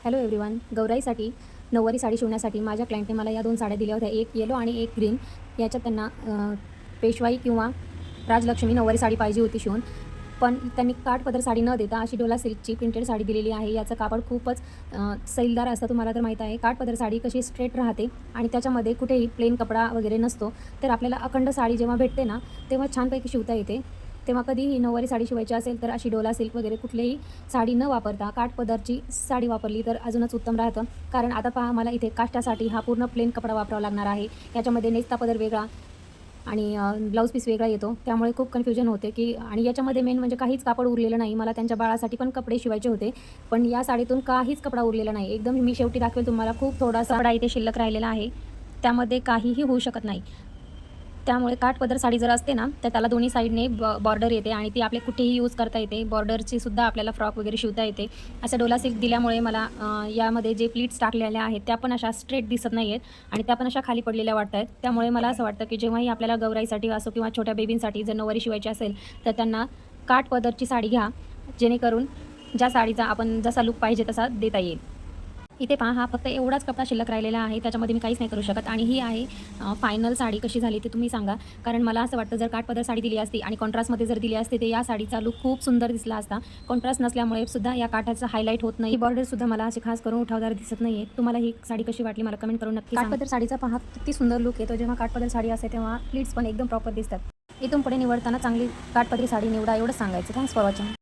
Hello everyone. गौराईसाठी नऊवारी साडी शिवण्यासाठी माझ्या क्लायंटने मला या 2 साड्या दिल्या होत्या. एक येलो आणि एक ग्रीन. याच्यात त्यांना पेशवाई किंवा राजलक्ष्मी नऊवारी साडी पाहिजे होती शिवून. पण त्यांनी काठपदर साडी न देता अशी डोला सिल्कची प्रिंटेड साडी दिलेली आहे. याचं कापड खूपच सैलदार असतं, तुम्हाला तर माहीत आहे. काठपदर साडी कशी स्ट्रेट राहते आणि त्याच्यामध्ये कुठेही प्लेन कपडा वगैरे नसतो. तर आपल्याला अखंड साडी जेव्हा भेटते ना, तेव्हा छानपैकी शिवता येते. तेव्हा कधीही नऊवारी साडी शिवायची असेल तर अशी डोला सिल्क वगैरे कुठलीही साडी न वापरता काठपदरची साडी वापरली तर अजूनच उत्तम राहतं. कारण आता पहा, मला इथे काष्टासाठी हा पूर्ण प्लेन कपडा वापरावा लागणार आहे. याच्यामध्ये नेसता पदर वेगळा आणि ब्लाऊज पीस वेगळा येतो. त्यामुळे खूप कन्फ्युजन होते की आणि याच्यामध्ये मेन म्हणजे काहीच कापड उरलेलं नाही. मला त्यांच्या बाळासाठी पण कपडे शिवायचे होते, पण या साडीतून काहीच कपडा उरलेला नाही. एकदम मी शेवटी दाखवेल तुम्हाला. खूप थोडासा कपडा इथे शिल्लक राहिलेला आहे, त्यामध्ये काहीही होऊ शकत नाही. त्यामुळे काठपदर साडी जर असते ना, तर त्याला दोन्ही साईडने बॉर्डर येते आणि ती आपल्या कुठेही यूज करता येते. बॉर्डरची सुद्धा आपल्याला फ्रॉक वगैरे शिवता येते. असं डोला सिल्क दिल्यामुळे मला यामध्ये जे प्लीट्स टाकलेल्या आहेत त्या पण अशा स्ट्रेट दिसत नाही आहेत आणि त्या पण अशा खाली पडलेल्या वाटत आहेत. त्यामुळे मला असं वाटतं की जेव्हाही आपल्याला गौराईसाठी असो किंवा छोट्या बेबींसाठी जर नऊवारी शिवायची असेल तर त्यांना काठपदरची साडी घ्या, जेणेकरून ज्या साडीचा आपण जसा लूक पाहिजे तसा देता येईल. इथे पहा, हा फक्त एवढाच कपडा शिल्लक राहिलेला आहे. त्याच्यामध्ये मी काहीच नाही करू शकत आणि ही आहे फायनल साडी. कशी झाली ते तुम्ही सांगा. कारण मला असं वाटतं जर काठपदर साडी दिली असती आणि कॉन्ट्रास्टमध्ये जर दिली असते तर या साडीचा लूक खूप सुंदर दिसला असता. कॉन्ट्रास्ट नसल्यामुळे सुद्धा या काठाचा हायलाईट होत नाही. बॉर्डरसुद्धा मला अशी खास करून उठावदार दिसत नाही आहे. तुम्हाला ही साडी कशी वाटली मला कमेंट करून नक्की सांगा. काठपदर साडीचा पहा किती सुंदर लूक येतो. जेव्हा काठपदर साडी असते तेव्हा प्लीट्स पण एकदम प्रॉपर दिसतात. इथून पुढे निवडताना चांगली काठपदरी साडी निवडा, एवढंच सांगायचं. Thanks for watching.